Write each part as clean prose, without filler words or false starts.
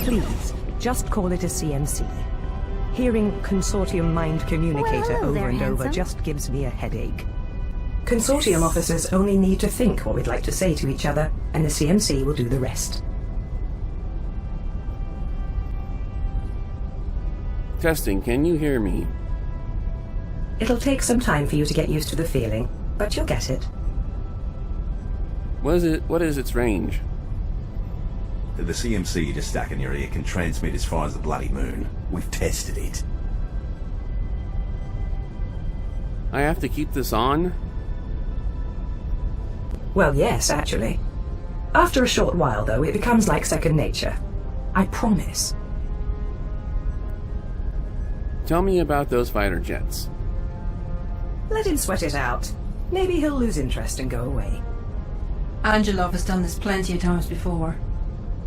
Please, just call it a CMC. Hearing Consortium Mind Communicator over and over just gives me a headache. Consortium officers only need to think what we'd like to say to each other, and the CMC will do the rest. Testing, can you hear me? It'll take some time for you to get used to the feeling, but you'll get it. What is its range? The CMC you just stuck in your ear can transmit as far as the bloody moon. We've tested it. I have to keep this on? Well, yes, actually. After a short while, though, it becomes like second nature. I promise. Tell me about those fighter jets. Let him sweat it out. Maybe he'll lose interest and go away. Angelov has done this plenty of times before.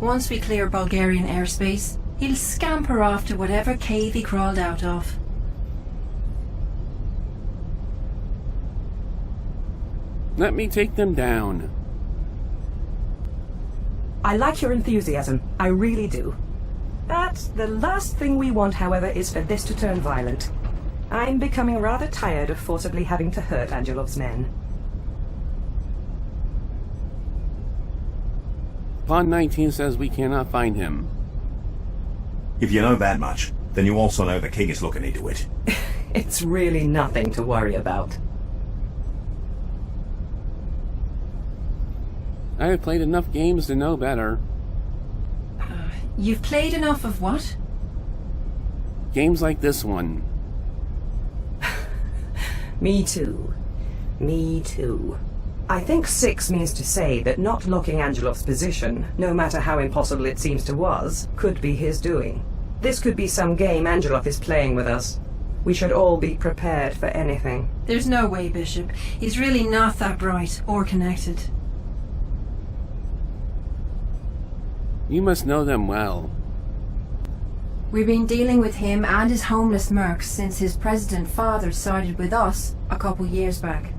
Once we clear Bulgarian airspace, he'll scamper off to whatever cave he crawled out of. Let me take them down. I like your enthusiasm. I really do. But the last thing we want, however, is for this to turn violent. I'm becoming rather tired of forcibly having to hurt Angelov's men. Pod 19 says we cannot find him. If you know that much, then you also know the king is looking into it. It's really nothing to worry about. I have played enough games to know better. You've played enough of what? Games like this one. Me too. Me too. I think 6 means to say that not locking Angelov's position, no matter how impossible it seems to us, could be his doing. This could be some game Angelov is playing with us. We should all be prepared for anything. There's no way, Bishop. He's really not that bright or connected. You must know them well. We've been dealing with him and his homeless mercs since his president father sided with us a couple years back.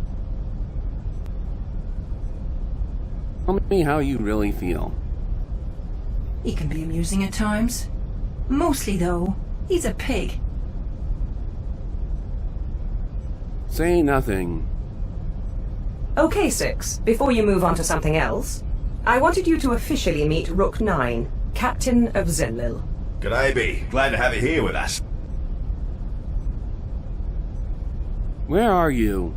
Tell me how you really feel. He can be amusing at times. Mostly, though, he's a pig. Say nothing. Okay, 6. Before you move on to something else, I wanted you to officially meet Rook 9, Captain of Zenlil. G'day, B. Glad to have you here with us. Where are you?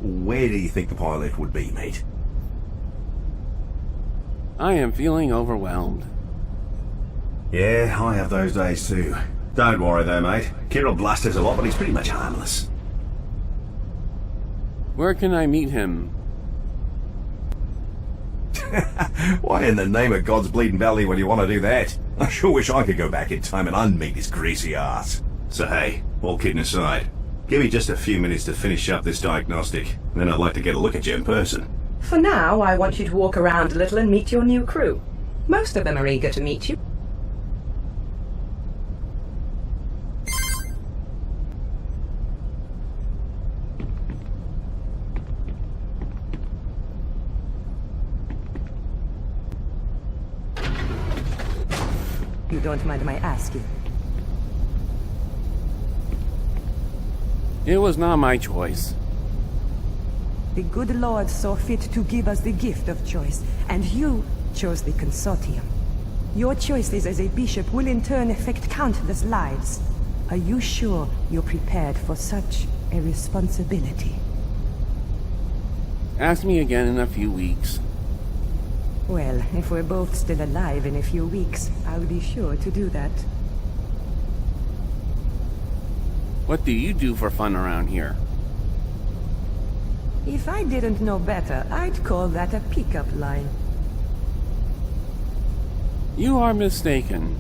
Where do you think the pilot would be, mate? I am feeling overwhelmed. Yeah, I have those days too. Don't worry though, mate. Kirill blusters a lot, but he's pretty much harmless. Where can I meet him? Why in the name of God's bleeding valley would you want to do that? I sure wish I could go back in time and unmeet his greasy ass. So hey, all kidding aside, give me just a few minutes to finish up this diagnostic, and then I'd like to get a look at you in person. For now, I want you to walk around a little and meet your new crew. Most of them are eager to meet you. You don't mind my asking? It was not my choice. The good Lord saw fit to give us the gift of choice, and you chose the Consortium. Your choices as a bishop will in turn affect countless lives. Are you sure you're prepared for such a responsibility? Ask me again in a few weeks. Well, if we're both still alive in a few weeks, I'll be sure to do that. What do you do for fun around here? If I didn't know better, I'd call that a pickup line. You are mistaken.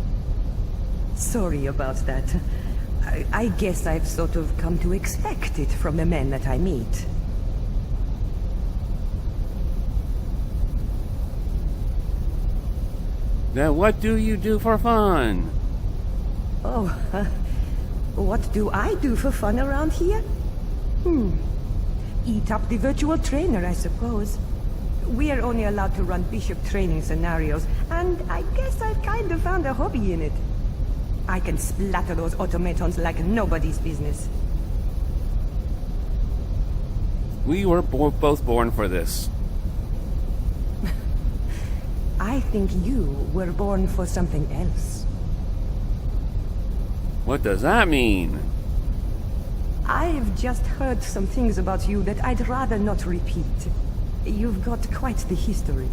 Sorry about that. I guess I've sort of come to expect it from the men that I meet. Then what do you do for fun? Oh, what do I do for fun around here? Eat up the virtual trainer, I suppose. We are only allowed to run Bishop training scenarios, and I guess I've kind of found a hobby in it. I can splatter those automatons like nobody's business. We were both born for this. I think you were born for something else. What does that mean? I've just heard some things about you that I'd rather not repeat. You've got quite the history.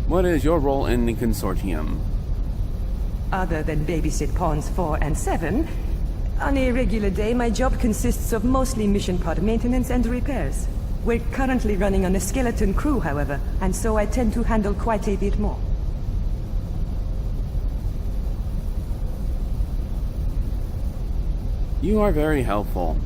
What is your role in the Consortium? Other than babysit pawns 4 and 7, on a regular day my job consists of mostly mission pod maintenance and repairs. We're currently running on a skeleton crew, however, and so I tend to handle quite a bit more. You are very helpful.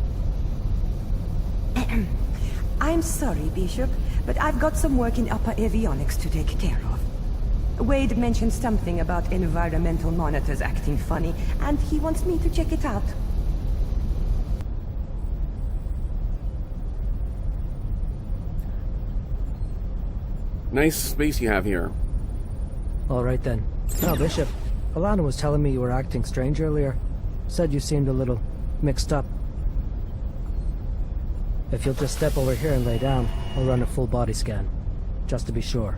I'm sorry, Bishop, but I've got some work in upper avionics to take care of. Wade mentioned something about environmental monitors acting funny, and he wants me to check it out. Nice space you have here. All right then. Now, Bishop, Alana was telling me you were acting strange earlier. Said you seemed a little mixed up. If you'll just step over here and lay down, I'll run a full body scan, just to be sure.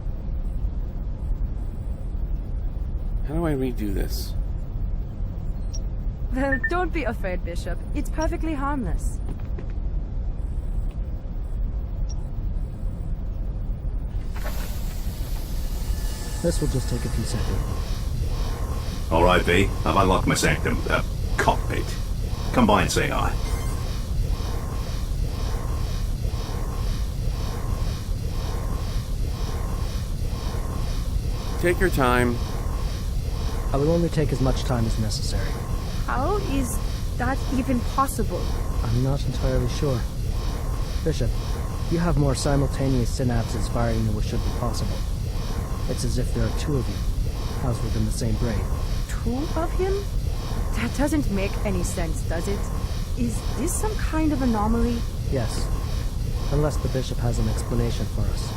How do I redo this? Well, don't be afraid, Bishop. It's perfectly harmless. This will just take a few seconds. All right, V. I've unlocked my sanctum. Cockpit. Come by and say hi. Take your time. I will only take as much time as necessary. How is that even possible? I'm not entirely sure. Bishop, you have more simultaneous synapses firing than what should be possible. It's as if there are two of you, housed within the same brain. Two of him? That doesn't make any sense, does it? Is this some kind of anomaly? Yes, unless the Bishop has an explanation for us.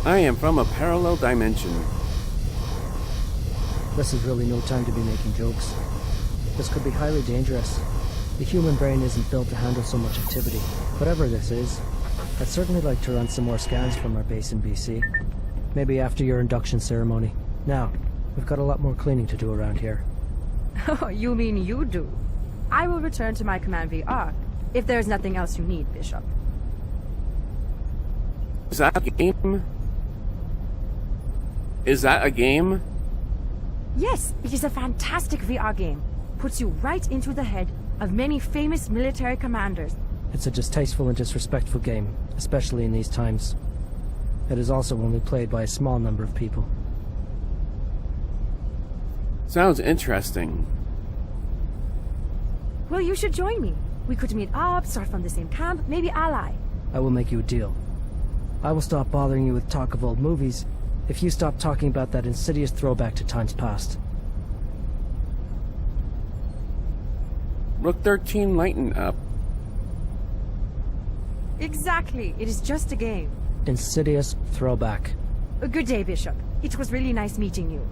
I am from a parallel dimension. This is really no time to be making jokes. This could be highly dangerous. The human brain isn't built to handle so much activity. Whatever this is, I'd certainly like to run some more scans from our base in BC. Maybe after your induction ceremony. Now, we've got a lot more cleaning to do around here. Oh, you mean you do? I will return to my command VR, if there's nothing else you need, Bishop. Is that a game? Is that a game? Yes, it is a fantastic VR game. Puts you right into the head of many famous military commanders. It's a distasteful and disrespectful game, especially in these times. It is also only played by a small number of people. Sounds interesting. Well, you should join me. We could meet up, start from the same camp, maybe ally. I will make you a deal. I will stop bothering you with talk of old movies if you stop talking about that insidious throwback to times past. Rook 13, lighten up. Exactly. It is just a game. Insidious throwback. Good day, Bishop. It was really nice meeting you.